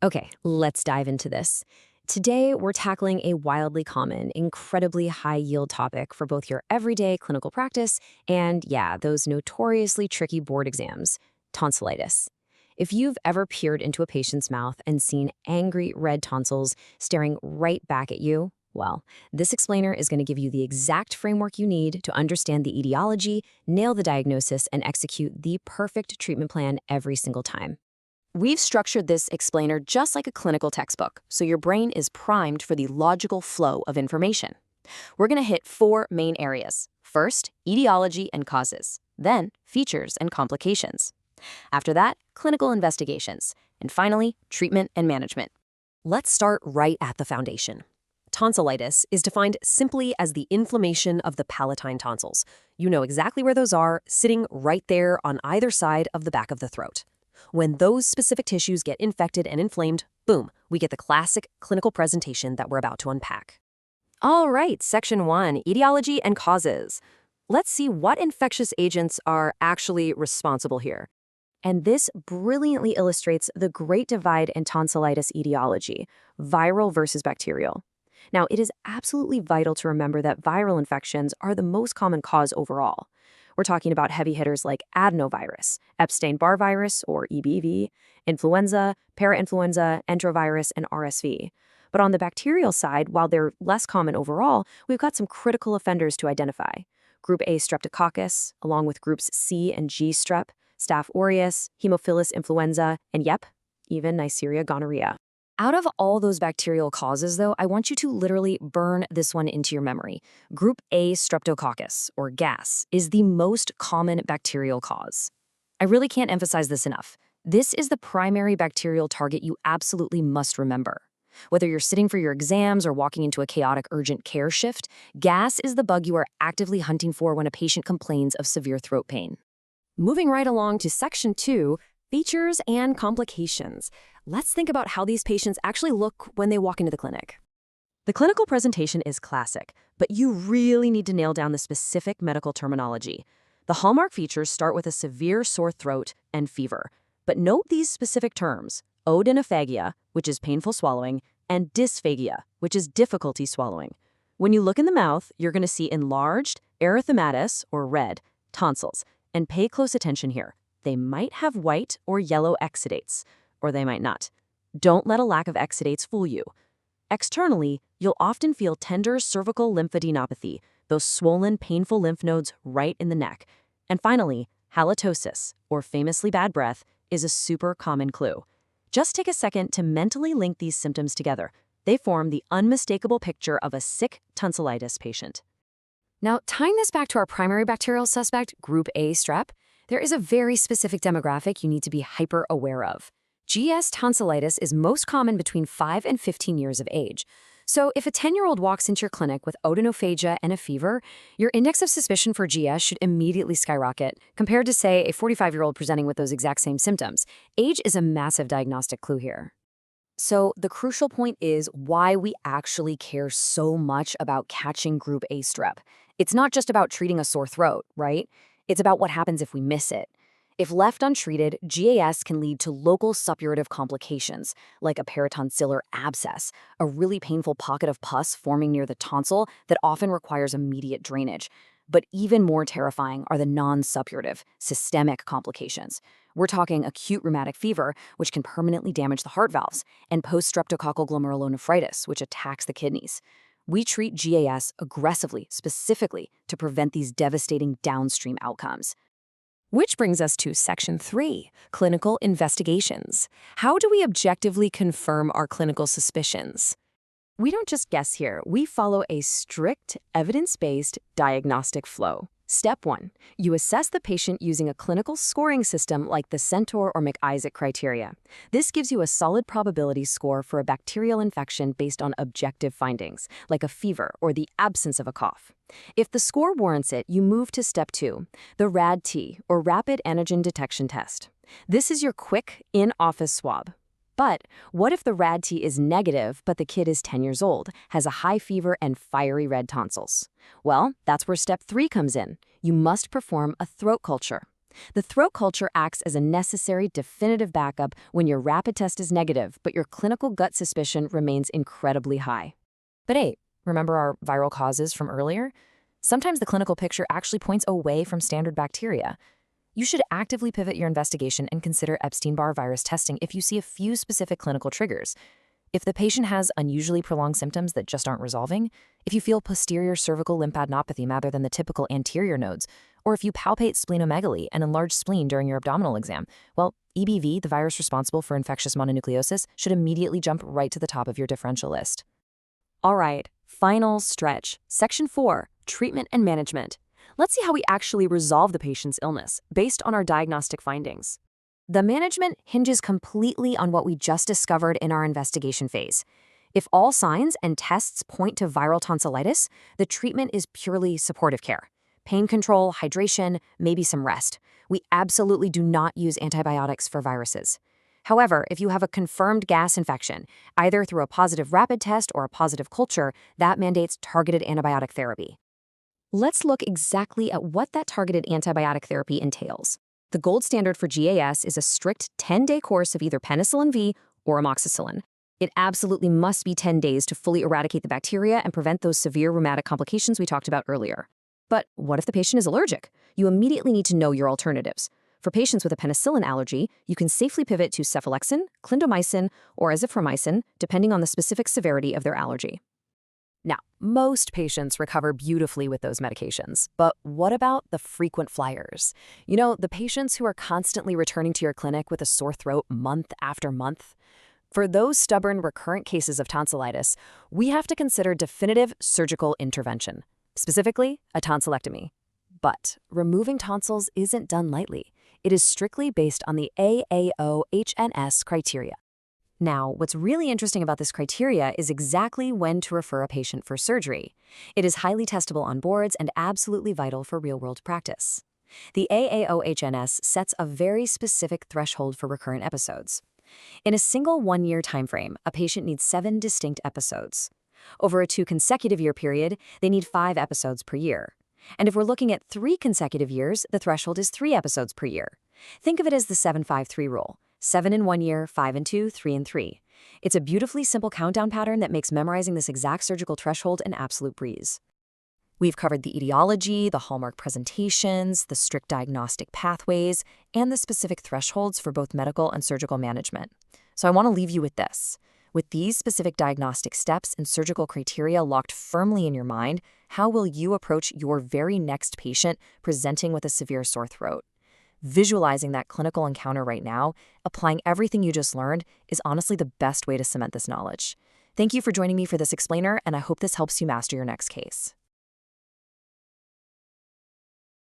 Okay, let's dive into this. Today, we're tackling a wildly common, incredibly high yield topic for both your everyday clinical practice and, yeah, those notoriously tricky board exams: tonsillitis. If you've ever peered into a patient's mouth and seen angry red tonsils staring right back at you, well, this explainer is going to give you the exact framework you need to understand the etiology, nail the diagnosis, and execute the perfect treatment plan every single time. We've structured this explainer just like a clinical textbook, so your brain is primed for the logical flow of information. We're going to hit four main areas. First, etiology and causes. Then, features and complications. After that, clinical investigations. And finally, treatment and management. Let's start right at the foundation. Tonsillitis is defined simply as the inflammation of the palatine tonsils. You know exactly where those are, sitting right there on either side of the back of the throat. When those specific tissues get infected and inflamed, boom, we get the classic clinical presentation that we're about to unpack. All right, Section 1, Etiology and Causes. Let's see what infectious agents are actually responsible here. And this brilliantly illustrates the great divide in tonsillitis etiology: viral versus bacterial. Now, it is absolutely vital to remember that viral infections are the most common cause overall. We're talking about heavy hitters like adenovirus, Epstein-Barr virus, or EBV, influenza, parainfluenza, enterovirus, and RSV. But on the bacterial side, while they're less common overall, we've got some critical offenders to identify: Group A Streptococcus, along with groups C and G Strep, Staph aureus, Haemophilus influenza, and yep, even Neisseria gonorrhea. Out of all those bacterial causes, though, I want you to literally burn this one into your memory. Group A Streptococcus, or GAS, is the most common bacterial cause. I really can't emphasize this enough. This is the primary bacterial target you absolutely must remember. Whether you're sitting for your exams or walking into a chaotic urgent care shift, GAS is the bug you are actively hunting for when a patient complains of severe throat pain. Moving right along to Section 2, Features and Complications. Let's think about how these patients actually look when they walk into the clinic. The clinical presentation is classic, but you really need to nail down the specific medical terminology. The hallmark features start with a severe sore throat and fever, but note these specific terms: odynophagia, which is painful swallowing, and dysphagia, which is difficulty swallowing. When you look in the mouth, you're going to see enlarged, erythematous, or red, tonsils, and pay close attention here. They might have white or yellow exudates, or they might not. Don't let a lack of exudates fool you. Externally, you'll often feel tender cervical lymphadenopathy, those swollen, painful lymph nodes right in the neck. And finally, halitosis, or famously bad breath, is a super common clue. Just take a second to mentally link these symptoms together. They form the unmistakable picture of a sick tonsillitis patient. Now, tying this back to our primary bacterial suspect, Group A Strep, there is a very specific demographic you need to be hyper aware of. GS tonsillitis is most common between 5 and 15 years of age. So if a 10-year-old walks into your clinic with odynophagia and a fever, your index of suspicion for GS should immediately skyrocket, compared to, say, a 45-year-old presenting with those exact same symptoms. Age is a massive diagnostic clue here. So the crucial point is why we actually care so much about catching Group A Strep. It's not just about treating a sore throat, right? It's about what happens if we miss it. If left untreated, GAS can lead to local suppurative complications, like a peritonsillar abscess, a really painful pocket of pus forming near the tonsil that often requires immediate drainage. But even more terrifying are the non-suppurative, systemic complications. We're talking acute rheumatic fever, which can permanently damage the heart valves, and post-streptococcal glomerulonephritis, which attacks the kidneys. We treat GAS aggressively, specifically to prevent these devastating downstream outcomes. Which brings us to Section 3, Clinical Investigations. How do we objectively confirm our clinical suspicions? We don't just guess here. We follow a strict, evidence-based diagnostic flow. Step 1. You assess the patient using a clinical scoring system like the Centaur or McIsaac criteria. This gives you a solid probability score for a bacterial infection based on objective findings, like a fever or the absence of a cough. If the score warrants it, you move to Step 2, the RAD-T, or Rapid Antigen Detection Test. This is your quick, in-office swab. But what if the RAD-T is negative, but the kid is 10 years old, has a high fever, and fiery red tonsils? Well, that's where Step 3 comes in. You must perform a throat culture. The throat culture acts as a necessary, definitive backup when your rapid test is negative, but your clinical gut suspicion remains incredibly high. But hey, remember our viral causes from earlier? Sometimes the clinical picture actually points away from standard bacteria. You should actively pivot your investigation and consider Epstein-Barr virus testing if you see a few specific clinical triggers. If the patient has unusually prolonged symptoms that just aren't resolving, if you feel posterior cervical lymphadenopathy rather than the typical anterior nodes, or if you palpate splenomegaly and enlarged spleen during your abdominal exam, well, EBV, the virus responsible for infectious mononucleosis, should immediately jump right to the top of your differential list. All right, final stretch. Section 4, treatment and management. Let's see how we actually resolve the patient's illness based on our diagnostic findings. The management hinges completely on what we just discovered in our investigation phase. If all signs and tests point to viral tonsillitis, the treatment is purely supportive care. Pain control, hydration, maybe some rest. We absolutely do not use antibiotics for viruses. However, if you have a confirmed gas infection, either through a positive rapid test or a positive culture, that mandates targeted antibiotic therapy. Let's look exactly at what that targeted antibiotic therapy entails. The gold standard for GAS is a strict 10-day course of either penicillin V or amoxicillin. It absolutely must be 10 days to fully eradicate the bacteria and prevent those severe rheumatic complications we talked about earlier. But what if the patient is allergic? You immediately need to know your alternatives. For patients with a penicillin allergy, you can safely pivot to cephalexin, clindamycin, or azithromycin, depending on the specific severity of their allergy. Now, most patients recover beautifully with those medications, but what about the frequent flyers? You know, the patients who are constantly returning to your clinic with a sore throat month after month? For those stubborn, recurrent cases of tonsillitis, we have to consider definitive surgical intervention, specifically a tonsillectomy. But removing tonsils isn't done lightly. It is strictly based on the AAO-HNS criteria. Now, what's really interesting about this criteria is exactly when to refer a patient for surgery. It is highly testable on boards and absolutely vital for real-world practice. The AAO-HNS sets a very specific threshold for recurrent episodes. In a single one-year timeframe, a patient needs 7 distinct episodes. Over a 2 consecutive year period, they need 5 episodes per year. And if we're looking at 3 consecutive years, the threshold is 3 episodes per year. Think of it as the 7-5-3 rule. 7 in 1 year, 5 in 2, 3 in 3. It's a beautifully simple countdown pattern that makes memorizing this exact surgical threshold an absolute breeze. We've covered the etiology, the hallmark presentations, the strict diagnostic pathways, and the specific thresholds for both medical and surgical management. So I want to leave you with this. With these specific diagnostic steps and surgical criteria locked firmly in your mind, how will you approach your very next patient presenting with a severe sore throat? Visualizing that clinical encounter right now, applying everything you just learned, is honestly the best way to cement this knowledge. Thank you for joining me for this explainer, and I hope this helps you master your next case.